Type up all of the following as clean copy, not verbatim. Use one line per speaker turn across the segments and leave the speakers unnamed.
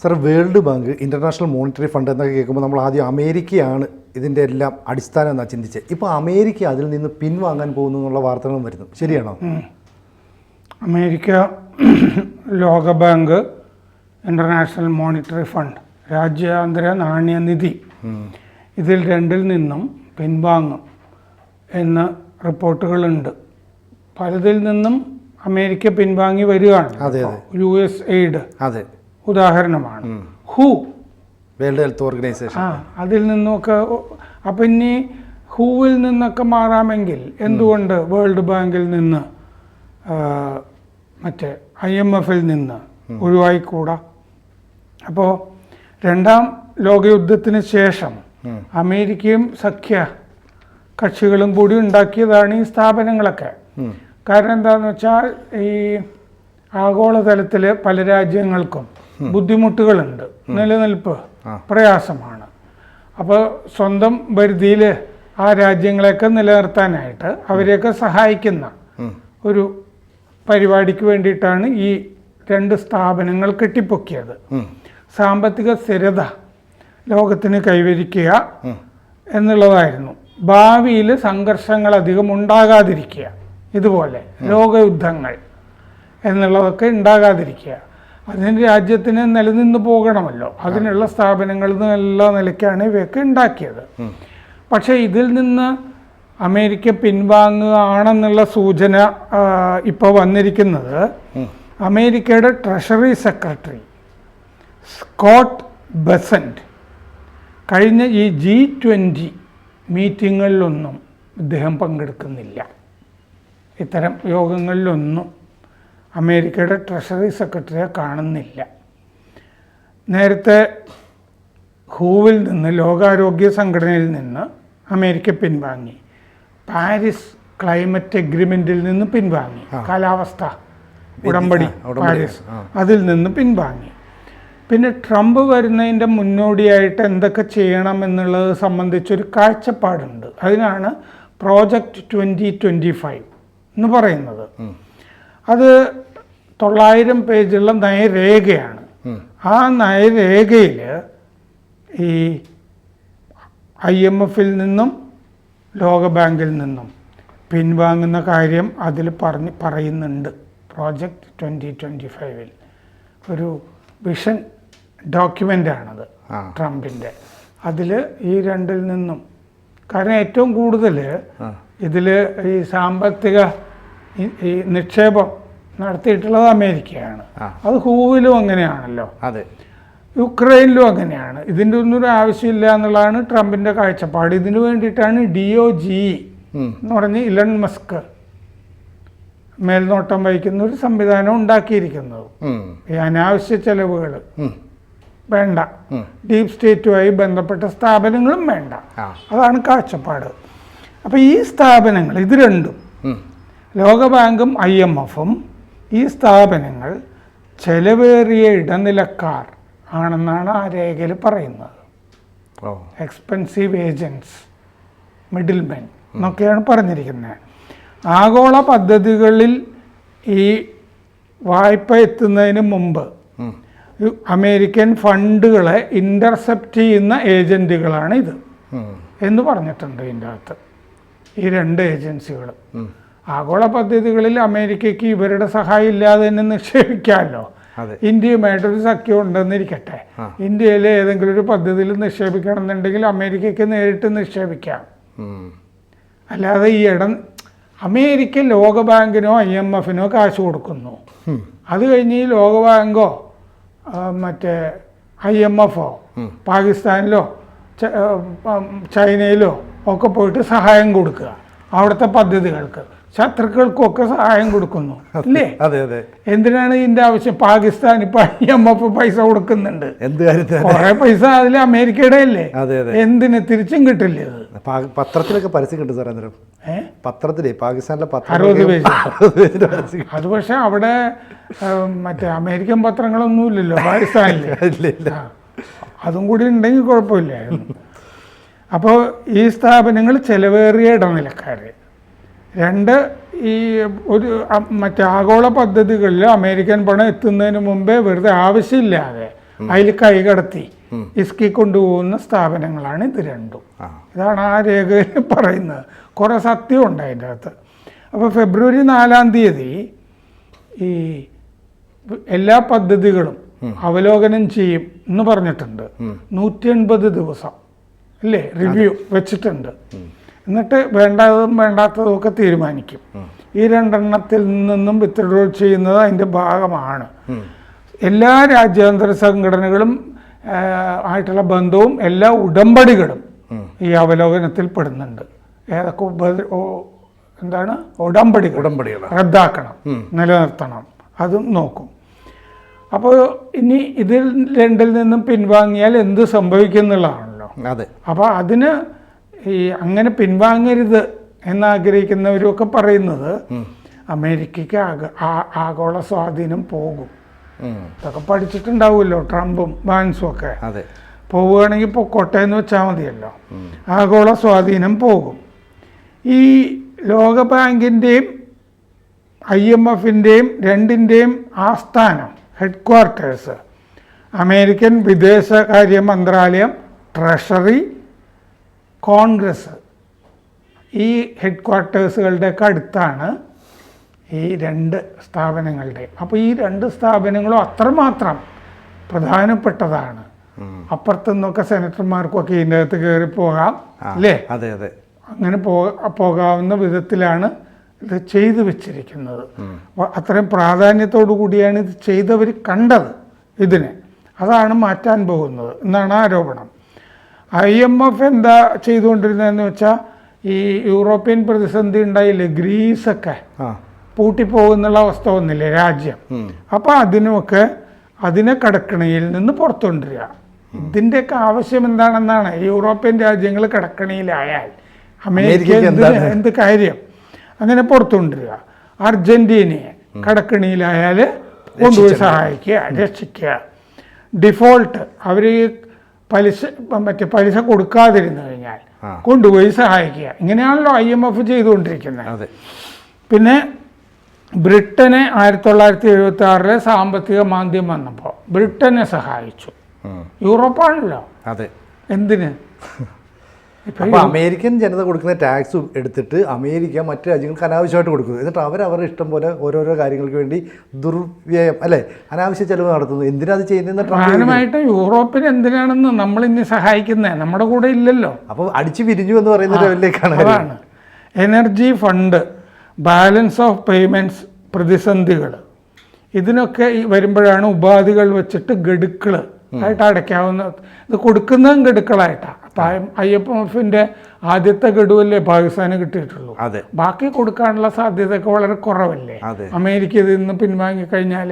Sir, world bank, international monetary fund എന്നൊക്കെ കേൾക്കുമ്പോൾ നമ്മൾ ആദ്യം അമേരിക്കയാണ് ഇതിൻ്റെ എല്ലാം അടിസ്ഥാനം എന്നാണ് ചിന്തിച്ചത്. ഇപ്പോൾ അമേരിക്ക അതിൽ നിന്ന് പിൻവാങ്ങാൻ പോകുന്നു എന്നുള്ള വാർത്തകളും വരുന്നു. ശരിയാണോ?
അമേരിക്ക, ലോകബാങ്ക്, ഇൻ്റർനാഷണൽ മോണിറ്ററി ഫണ്ട്, രാജ്യാന്തര നാണ്യനിധി ഇതിൽ രണ്ടിൽ നിന്നും പിൻവാങ്ങും എന്ന റിപ്പോർട്ടുകളുണ്ട്. പലതിൽ നിന്നും അമേരിക്ക പിൻവാങ്ങി വരികയാണ്. USAID ഉദാഹരണമാണ്.
വേൾഡ് ഹെൽത്ത് ഓർഗനൈസേഷൻ
അതിൽ നിന്നൊക്കെ. അപ്പം ഇനി ഹൂവിൽ നിന്നൊക്കെ മാറാമെങ്കിൽ എന്തുകൊണ്ട് വേൾഡ് ബാങ്കിൽ നിന്ന് മറ്റേ IMFൽ നിന്ന് ഒഴിവായിക്കൂടാ? അപ്പോൾ രണ്ടാം ലോകയുദ്ധത്തിന് ശേഷം അമേരിക്കയും സഖ്യ കക്ഷികളും കൂടി ഉണ്ടാക്കിയതാണ് ഈ സ്ഥാപനങ്ങളൊക്കെ. കാരണം എന്താണെന്ന് വെച്ചാൽ ഈ ആഗോളതലത്തിൽ പല രാജ്യങ്ങൾക്കും ബുദ്ധിമുട്ടുകളുണ്ട്, നിലനിൽപ്പ് പ്രയാസമാണ്. അപ്പോൾ സ്വന്തം പരിധിയിൽ ആ രാജ്യങ്ങളെയൊക്കെ നിലനിർത്താനായിട്ട് അവരെയൊക്കെ സഹായിക്കുന്ന ഒരു പരിപാടിക്ക് വേണ്ടിയിട്ടാണ് ഈ രണ്ട് സ്ഥാപനങ്ങൾ കെട്ടിപ്പൊക്കിയത്. സാമ്പത്തിക സ്ഥിരത ലോകത്തിന് കൈവരിക്കുക എന്നുള്ളതായിരുന്നു. ഭാവിയിൽ സംഘർഷങ്ങൾ അധികം ഉണ്ടാകാതിരിക്കുക, ഇതുപോലെ ലോകയുദ്ധങ്ങൾ എന്നുള്ളതൊക്കെ ഉണ്ടാകാതിരിക്കുക. അതിന് രാജ്യത്തിന് നിലനിന്ന് പോകണമല്ലോ, അതിനുള്ള സ്ഥാപനങ്ങൾ എല്ലാ നിലയ്ക്കാണ് ഇവയൊക്കെ ഉണ്ടാക്കിയത്. പക്ഷേ ഇതിൽ നിന്ന് അമേരിക്ക പിൻവാങ്ങുകയാണെന്നുള്ള സൂചന ഇപ്പോൾ വന്നിരിക്കുന്നത് അമേരിക്കയുടെ ട്രഷറി സെക്രട്ടറി സ്കോട്ട് ബെസന്റ് കഴിഞ്ഞ ഈ G20 മീറ്റിങ്ങുകളിലൊന്നും ഇദ്ദേഹം പങ്കെടുക്കുന്നില്ല. ഇത്തരം യോഗങ്ങളിലൊന്നും അമേരിക്കയുടെ ട്രഷറി സെക്രട്ടറിയെ കാണുന്നില്ല. നേരത്തെ ഹൂവിൽ നിന്ന്, ലോകാരോഗ്യ സംഘടനയിൽ നിന്ന് അമേരിക്ക പിൻവാങ്ങി. പാരീസ് ക്ലൈമറ്റ് എഗ്രിമെൻറ്റിൽ നിന്ന് പിൻവാങ്ങി. കാലാവസ്ഥ ഉടമ്പടി പാരീസ്, അതിൽ നിന്ന് പിൻവാങ്ങി. പിന്നെ ട്രംപ് വരുന്നതിൻ്റെ മുന്നോടിയായിട്ട് എന്തൊക്കെ ചെയ്യണം എന്നുള്ളത് സംബന്ധിച്ചൊരു കാഴ്ചപ്പാടുണ്ട്. അതിനാണ് പ്രോജക്റ്റ് 2025 എന്ന് പറയുന്നത്. അത് 900 പേജുള്ള നയരേഖയാണ്. ആ നയരേഖയിൽ ഈ IMFൽ നിന്നും ലോകബാങ്കിൽ നിന്നും പിൻവാങ്ങുന്ന കാര്യം അതിൽ പറയുന്നുണ്ട്. പ്രോജക്റ്റ് 2025 ഒരു വിഷൻ ഡോക്യുമെൻ്റാണത് ട്രംപിൻ്റെ. അതിൽ ഈ രണ്ടിൽ നിന്നും, കാരണം ഏറ്റവും കൂടുതൽ ഇതിൽ ഈ സാമ്പത്തിക ഈ നിക്ഷേപം നടത്തിയിട്ടുള്ളത് അമേരിക്കയാണ്. അത് ഹൂവിലും അങ്ങനെയാണല്ലോ, യുക്രൈനിലും അങ്ങനെയാണ്. ഇതിൻ്റെ ഒന്നും ഒരു ആവശ്യമില്ല എന്നുള്ളതാണ് ട്രംപിൻ്റെ കാഴ്ചപ്പാട്. ഇതിനു വേണ്ടിയിട്ടാണ് DOGE എന്ന് പറഞ്ഞ് ഇലൺ മസ്ക് മേൽനോട്ടം വഹിക്കുന്ന ഒരു സംവിധാനം ഉണ്ടാക്കിയിരിക്കുന്നത്. ഈ അനാവശ്യ ചെലവുകൾ വേണ്ട, ഡീപ് സ്റ്റേറ്റുമായി ബന്ധപ്പെട്ട സ്ഥാപനങ്ങളും വേണ്ട, അതാണ് കാഴ്ചപ്പാട്. അപ്പോൾ ഈ സ്ഥാപനങ്ങൾ, ഇത് രണ്ടും, ലോകബാങ്കും IMFും, ഈ സ്ഥാപനങ്ങൾ ചെലവേറിയ ഇടനിലക്കാർ ആണെന്നാണ് ആ രേഖയിൽ പറയുന്നത്. എക്സ്പെൻസീവ് ഏജൻറ്റ്സ്, മിഡിൽമെൻ എന്നൊക്കെയാണ് പറഞ്ഞിരിക്കുന്നത്. ആഗോള പദ്ധതികളിൽ ഈ വായ്പ എത്തുന്നതിന് മുമ്പ് അമേരിക്കൻ ഫണ്ടുകളെ ഇൻ്റർസെപ്റ്റ് ചെയ്യുന്ന ഏജൻറ്റുകളാണ് ഇത് എന്ന് പറഞ്ഞിട്ടുണ്ട് ഇതിൻ്റെ അകത്ത്, ഈ രണ്ട് ഏജൻസികൾ. ആഗോള പദ്ധതികളിൽ അമേരിക്കയ്ക്ക് ഇവരുടെ സഹായം ഇല്ലാതെ തന്നെ നിക്ഷേപിക്കാമല്ലോ. ഇന്ത്യയുമായിട്ടൊരു സഖ്യം ഉണ്ടെന്നിരിക്കട്ടെ, ഇന്ത്യയിലെ ഏതെങ്കിലും ഒരു പദ്ധതിയിൽ നിക്ഷേപിക്കണം എന്നുണ്ടെങ്കിൽ അമേരിക്കയ്ക്ക് നേരിട്ട് നിക്ഷേപിക്കാം. അല്ലാതെ ഈ അമേരിക്ക ലോകബാങ്കിനോ IMFനോ കാശ് കൊടുക്കുന്നു. അത് കഴിഞ്ഞ് ഈ ലോകബാങ്കോ മറ്റേ IMFോ പാകിസ്ഥാനിലോ ചൈനയിലോ ഒക്കെ പോയിട്ട് സഹായം കൊടുക്കുക. അവിടുത്തെ പദ്ധതികൾക്ക്, ശത്രുക്കൾക്കൊക്കെ സഹായം കൊടുക്കുന്നു അല്ലേ? എന്തിനാണ് ഇതിന്റെ ആവശ്യം? പാകിസ്ഥാൻ ഇപ്പൊ IMF പൈസ കൊടുക്കുന്നുണ്ട്, കുറെ പൈസ അതിൽ അമേരിക്കയുടെ അല്ലേ? എന്തിന് തിരിച്ചും കിട്ടില്ലേ?
പത്രത്തിലൊക്കെ പരസ്യം കിട്ടും സാർ. അന്നേരം പത്രത്തിലേ, പാകിസ്ഥാനിലെ
60 പേജ്. അത് പക്ഷെ അവിടെ മറ്റേ അമേരിക്കൻ പത്രങ്ങളൊന്നും ഇല്ലല്ലോ പാകിസ്ഥാനിൽ. അതും കൂടി ഉണ്ടെങ്കിൽ കുഴപ്പമില്ലായിരുന്നു. അപ്പോൾ ഈ സ്ഥാപനങ്ങൾ ചെലവേറിയ ഇടനിലക്കാർ. രണ്ട്, ഈ മറ്റേ ആഗോള പദ്ധതികളിൽ അമേരിക്കൻ പണം എത്തുന്നതിന് മുമ്പേ വെറുതെ ആവശ്യമില്ലാതെ അതിൽ കൈകടത്തി ഇസ്കി കൊണ്ടുപോകുന്ന സ്ഥാപനങ്ങളാണ് ഇത് രണ്ടും. ഇതാണ് ആ രേഖയിൽ പറയുന്നത്. കുറേ സത്യം ഉണ്ട് അതിൻ്റെ അകത്ത്. അപ്പോൾ ഫെബ്രുവരി 4 ഈ എല്ലാ പദ്ധതികളും അവലോകനം ചെയ്യും എന്ന് പറഞ്ഞിട്ടുണ്ട്. 180 ദിവസം അല്ലേ റിവ്യൂ വെച്ചിട്ടുണ്ട്. എന്നിട്ട് വേണ്ടതും വേണ്ടാത്തതും ഒക്കെ തീരുമാനിക്കും. ഈ 2 എണ്ണത്തിൽ നിന്നും വിത്ഡ്രോ ചെയ്യുന്നത് അതിൻ്റെ ഭാഗമാണ്. എല്ലാ രാജ്യാന്തര സംഘടനകളും ആയിട്ടുള്ള ബന്ധവും എല്ലാ ഉടമ്പടികളും ഈ അവലോകനത്തിൽ പെടുന്നുണ്ട്. ഏതൊക്കെ എന്താണ് ഉടമ്പടികൾ റദ്ദാക്കണം, നിലനിർത്തണം, അതും നോക്കും. അപ്പോൾ ഇനി ഇതിൽ 2-ൽ നിന്നും പിൻവാങ്ങിയാൽ എന്ത് സംഭവിക്കും എന്നുള്ളതാണല്ലോ. അപ്പോൾ അതിന് ഈ അങ്ങനെ പിൻവാങ്ങരുത് എന്നാഗ്രഹിക്കുന്നവരൊക്കെ പറയുന്നത് അമേരിക്കയ്ക്ക് ആഗോള സ്വാധീനം പോകും. ഇതൊക്കെ പഠിച്ചിട്ടുണ്ടാവുമല്ലോ ട്രംപും വാൻസും ഒക്കെ. പോവുകയാണെങ്കിൽ പൊക്കോട്ടെ എന്ന് വെച്ചാൽ മതിയല്ലോ. ആഗോള സ്വാധീനം പോകും. ഈ ലോകബാങ്കിൻ്റെയും IMFൻ്റെയും രണ്ടിൻ്റെയും ആസ്ഥാനം ഹെഡ്ക്വാർട്ടേഴ്സ് അമേരിക്കൻ വിദേശകാര്യ മന്ത്രാലയം, ട്രഷറി, കോൺഗ്രസ്, ഈ ഹെഡ്ക്വാർട്ടേഴ്സുകളുടെയൊക്കെ അടുത്താണ് ഈ 2 സ്ഥാപനങ്ങളുടെ. അപ്പോൾ ഈ 2 സ്ഥാപനങ്ങളും അത്രമാത്രം പ്രധാനപ്പെട്ടതാണ്. അപ്പുറത്തു നിന്നൊക്കെ സെനറ്റർമാർക്കൊക്കെ ഇതിൻ്റെ അകത്ത് കയറി പോകാം അല്ലേ? അങ്ങനെ പോകാവുന്ന വിധത്തിലാണ് ഇത് ചെയ്തു വെച്ചിരിക്കുന്നത്. അത്രയും പ്രാധാന്യത്തോടു കൂടിയാണ് ഇത് ചെയ്തവർ കണ്ടത് ഇതിനെ. അതാണ് മാറ്റാൻ പോകുന്നത് എന്നാണ് ആരോപണം. IMF എന്താ ചെയ്തുകൊണ്ടിരുന്നതെന്ന് വെച്ചാൽ ഈ യൂറോപ്യൻ പ്രതിസന്ധി ഉണ്ടായില്ലേ, ഗ്രീസൊക്കെ പൂട്ടിപ്പോകുന്നുള്ള അവസ്ഥ വന്നില്ലേ രാജ്യം. അപ്പോൾ അതിനെ കടക്കണിയിൽ നിന്ന് പുറത്തുകൊണ്ടിരിക. ഇതിൻ്റെയൊക്കെ ആവശ്യം എന്താണെന്നാണ്. യൂറോപ്യൻ രാജ്യങ്ങൾ കടക്കണിയിലായാൽ അമേരിക്ക എന്ത് കാര്യം അങ്ങനെ പുറത്തുകൊണ്ടിരിക. അർജന്റീനയെ കടക്കണിയിലായാൽ കൊണ്ടുപോയി സഹായിക്കുക, രക്ഷിക്കുക. ഡിഫോൾട്ട് അവർ പലിശ കൊടുക്കാതിരുന്നു കഴിഞ്ഞാൽ കൊണ്ടുപോയി സഹായിക്കുക. ഇങ്ങനെയാണല്ലോ IMF ചെയ്തുകൊണ്ടിരിക്കുന്നത്. പിന്നെ ബ്രിട്ടനെ 1976 സാമ്പത്തിക മാന്ദ്യം വന്നപ്പോൾ ബ്രിട്ടനെ സഹായിച്ചു. യൂറോപ്പാണല്ലോ. എന്തിന്?
അപ്പോൾ അമേരിക്കൻ ജനത കൊടുക്കുന്ന ടാക്സ് എടുത്തിട്ട് അമേരിക്ക മറ്റു രാജ്യങ്ങൾക്ക് അനാവശ്യമായിട്ട് കൊടുക്കുന്നു. എന്നിട്ട് അവരുടെ ഇഷ്ടം പോലെ ഓരോരോ കാര്യങ്ങൾക്ക് വേണ്ടി ദുർവ്യയം അല്ലേ, അനാവശ്യ ചെലവ് നടത്തുന്നു. എന്തിനാ അത് ചെയ്യുന്നത്?
പ്രധാനമായിട്ടും യൂറോപ്പിന് എന്തിനാണെന്ന് നമ്മൾ ഇനി സഹായിക്കുന്നത് നമ്മുടെ കൂടെ ഇല്ലല്ലോ.
അപ്പോൾ അടിച്ചു പിരിഞ്ഞു എന്ന് പറയുന്ന ലെവലിലേക്കാണ്.
അതാണ് energy fund, balance of payments പ്രതിസന്ധികൾ, ഇതിനൊക്കെ വരുമ്പോഴാണ് ഉപാധികൾ വെച്ചിട്ട് ഗഡുക്കൾ ആയിട്ട് അടയ്ക്കാവുന്ന. ഇത് കൊടുക്കുന്നതും ഗഡുക്കളായിട്ടാണ്. അപ്പം IMFൻ്റെ ആദ്യത്തെ ഗഡുവല്ലേ പാകിസ്ഥാന് കിട്ടിയിട്ടുള്ളൂ. ബാക്കി കൊടുക്കാനുള്ള സാധ്യതയൊക്കെ വളരെ കുറവല്ലേ. അമേരിക്ക ഇതിൽ നിന്ന് പിൻവാങ്ങിക്കഴിഞ്ഞാൽ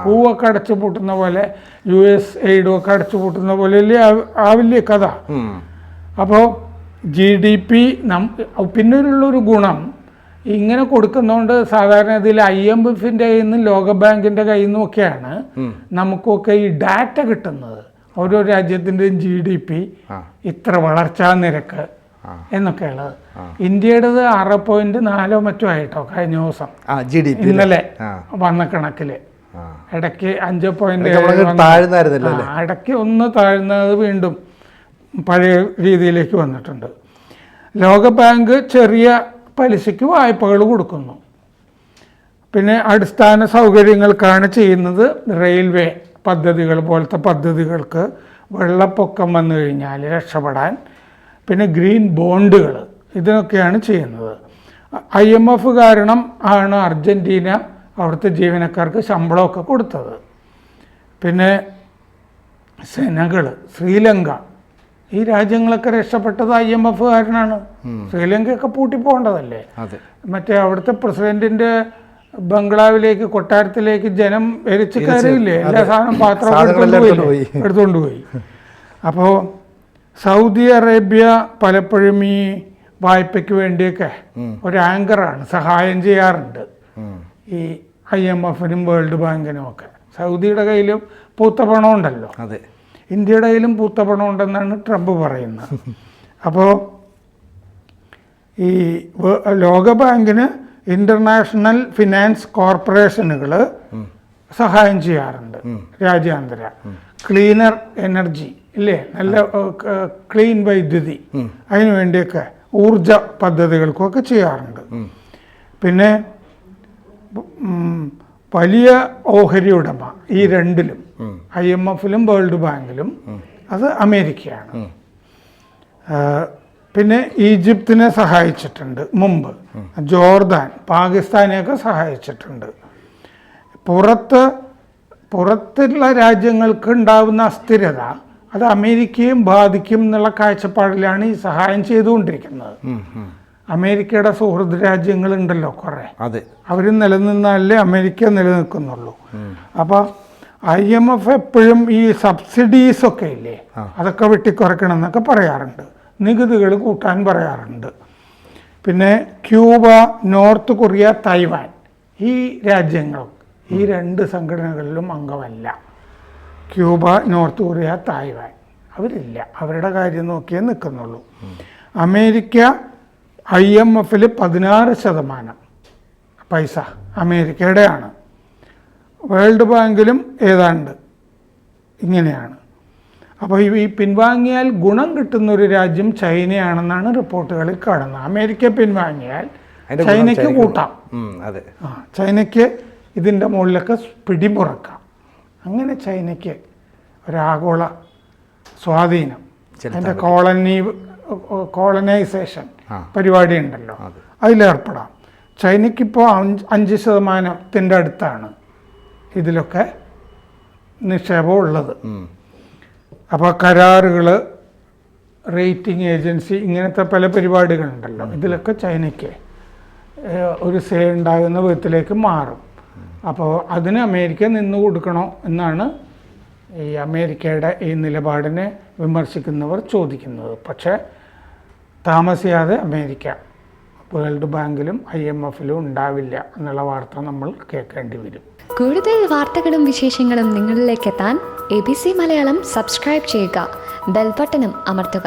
പൂവൊക്കെ അടച്ചു പൂട്ടുന്ന പോലെ, US എയ്ഡും ഒക്കെ അടച്ചു പൂട്ടുന്ന പോലെയല്ലേ ആവില്ലേ കഥ. അപ്പോൾ GDP പിന്നീടുള്ളൊരു ഗുണം ഇങ്ങനെ കൊടുക്കുന്നതുകൊണ്ട് സാധാരണ ഇതിൽ IMFൻ്റെ കയ്യിൽ നിന്നും ലോകബാങ്കിൻ്റെ കയ്യിൽ നിന്നും ഒക്കെയാണ് നമുക്കൊക്കെ ഈ ഡാറ്റ കിട്ടുന്നത്. ഓരോ രാജ്യത്തിൻ്റെയും GDP ഇത്ര വളർച്ചാ നിരക്ക് എന്നൊക്കെയുള്ളത്. ഇന്ത്യയുടേത് 6.4 മറ്റോ ആയിട്ടോ കഴിഞ്ഞ ദിവസം, ഇന്നലെ വന്ന കണക്കിൽ. ഇടയ്ക്ക് 5.7, ഇടയ്ക്ക് ഒന്ന് താഴ്ന്നത് വീണ്ടും പഴയ രീതിയിലേക്ക് വന്നിട്ടുണ്ട്. ലോകബാങ്ക് ചെറിയ പലിശയ്ക്ക് വായ്പകൾ കൊടുക്കുന്നു. പിന്നെ അടിസ്ഥാന സൗകര്യങ്ങൾക്കാണ് ചെയ്യുന്നത്. റെയിൽവേ പദ്ധതികൾ പോലത്തെ പദ്ധതികൾക്ക്, വെള്ളപ്പൊക്കം വന്നു കഴിഞ്ഞാൽ രക്ഷപ്പെടാൻ, പിന്നെ ഗ്രീൻ ബോണ്ടുകൾ, ഇതിനൊക്കെയാണ് ചെയ്യുന്നത്. IMF കാരണം ആണ് അർജന്റീന അവിടുത്തെ ജീവനക്കാർക്ക് ശമ്പളമൊക്കെ കൊടുത്തത്. പിന്നെ സെനഗൾ, ശ്രീലങ്ക, ഈ രാജ്യങ്ങളൊക്കെ രക്ഷപ്പെട്ടത് IMF കാരനാണ്. ശ്രീലങ്കയൊക്കെ പൂട്ടിപ്പോകേണ്ടതല്ലേ. മറ്റേ അവിടുത്തെ പ്രസിഡന്റിന്റെ ബംഗ്ലാവിലേക്ക്, കൊട്ടാരത്തിലേക്ക് ജനം എരിച്ചു കയറിയില്ലേ, എല്ലാ സാധനം പാത്രമൊക്കെ എടുത്തുകൊണ്ടുപോയി. അപ്പോൾ സൗദി അറേബ്യ പലപ്പോഴും ഈ വായ്പയ്ക്ക് വേണ്ടിയൊക്കെ ഒരു ആങ്കറാണ്, സഹായം ചെയ്യാറുണ്ട് ഈ IMFനും വേൾഡ് ബാങ്കിനും ഒക്കെ. സൗദിയുടെ കയ്യിലും പൂത്ത പണം ഉണ്ടല്ലോ, ഇന്ത്യയുടെ കയ്യിലും പൂത്ത പണം ഉണ്ടെന്നാണ് ട്രംപ് പറയുന്നത്. അപ്പോൾ ഈ ലോകബാങ്കിന് ഇൻ്റർനാഷണൽ ഫിനാൻസ് കോർപ്പറേഷനുകൾ സഹായം ചെയ്യാറുണ്ട് രാജ്യാന്തര. ക്ലീനർ എനർജി ഇല്ലേ, നല്ല ക്ലീൻ വൈദ്യുതി, അതിനു വേണ്ടിയൊക്കെ ഊർജ പദ്ധതികൾക്കൊക്കെ ചെയ്യാറുണ്ട്. പിന്നെ വലിയ ഓഹരി ഉടമ ഈ രണ്ടിലും, IMF-ലും വേൾഡ് ബാങ്കിലും, അത് അമേരിക്കയാണ്. പിന്നെ ഈജിപ്തിനെ സഹായിച്ചിട്ടുണ്ട് മുമ്പ്, ജോർദാൻ, പാകിസ്ഥാനെയൊക്കെ സഹായിച്ചിട്ടുണ്ട്. പുറത്തുള്ള രാജ്യങ്ങൾക്ക് ഉണ്ടാകുന്ന അസ്ഥിരത അത് അമേരിക്കയും ബാധിക്കും എന്നുള്ള കാഴ്ചപ്പാടിലാണ് ഈ സഹായം ചെയ്തുകൊണ്ടിരിക്കുന്നത്. അമേരിക്കയുടെ സുഹൃത്ത് രാജ്യങ്ങളുണ്ടല്ലോ കുറേ, അവർ നിലനിന്നാലേ അമേരിക്ക നിലനിൽക്കുന്നുള്ളൂ. അപ്പോൾ IMF എപ്പോഴും ഈ സബ്സിഡീസൊക്കെ ഇല്ലേ, അതൊക്കെ വെട്ടിക്കുറയ്ക്കണം എന്നൊക്കെ പറയാറുണ്ട്, നികുതികൾ കൂട്ടാൻ പറയാറുണ്ട്. പിന്നെ ക്യൂബ, നോർത്ത് കൊറിയ, തായ്വാൻ, ഈ രാജ്യങ്ങൾ ഈ രണ്ട് സംഘടനകളിലും അംഗമല്ല. ക്യൂബ, നോർത്ത് കൊറിയ, തായ്വാൻ അവരില്ല, അവരുടെ കാര്യം നോക്കിയേ നിൽക്കുന്നുള്ളൂ. അമേരിക്ക IMF-ൽ 16% പൈസ അമേരിക്കയുടെയാണ്. വേൾഡ് ബാങ്കിലും ഏതാണ്ട് ഇങ്ങനെയാണ്. അപ്പോൾ ഈ പിൻവാങ്ങിയാൽ ഗുണം കിട്ടുന്ന ഒരു രാജ്യം ചൈനയാണെന്നാണ് റിപ്പോർട്ടുകളിൽ കാണുന്നത്. അമേരിക്ക പിൻവാങ്ങിയാൽ ചൈനയ്ക്ക് കൂട്ടാം, ചൈനയ്ക്ക് ഇതിൻ്റെ മുകളിലൊക്കെ പിടിമുറക്കാം. അങ്ങനെ ചൈനയ്ക്ക് ഒരാഗോള സ്വാധീനം, അതിൻ്റെ കോളനൈസേഷൻ പരിപാടി ഉണ്ടല്ലോ, അതിലേർപ്പെടാം. ചൈനയ്ക്കിപ്പോൾ 5% അടുത്താണ് ഇതിലൊക്കെ നിക്ഷേപം ഉള്ളത്. അപ്പോൾ കരാറുകൾ, റേറ്റിംഗ് ഏജൻസി, ഇങ്ങനത്തെ പല പരിപാടികളുണ്ടല്ലോ, ഇതിലൊക്കെ ചൈനയ്ക്ക് ഒരു സേ ഉണ്ടാകുന്ന വിധത്തിലേക്ക് മാറും. അപ്പോൾ അതിന് അമേരിക്ക നിന്നു കൊടുക്കണോ എന്നാണ് ഈ അമേരിക്കയുടെ ഈ നിലപാടിനെ വിമർശിക്കുന്നവർ ചോദിക്കുന്നത്. പക്ഷേ താമസിയാതെ അമേരിക്ക വേൾഡ് ബാങ്കിലും IMF-ലും ഉണ്ടാവില്ല എന്നുള്ള വാർത്ത നമ്മൾ കേൾക്കേണ്ടി വരും.
കൂടുതൽ വാർത്തകളും വിശേഷങ്ങളും നിങ്ങളിലേക്ക് എത്താൻ ABC മലയാളം സബ്സ്ക്രൈബ് ചെയ്യുക, ബെൽ ബട്ടണും അമർത്തുക.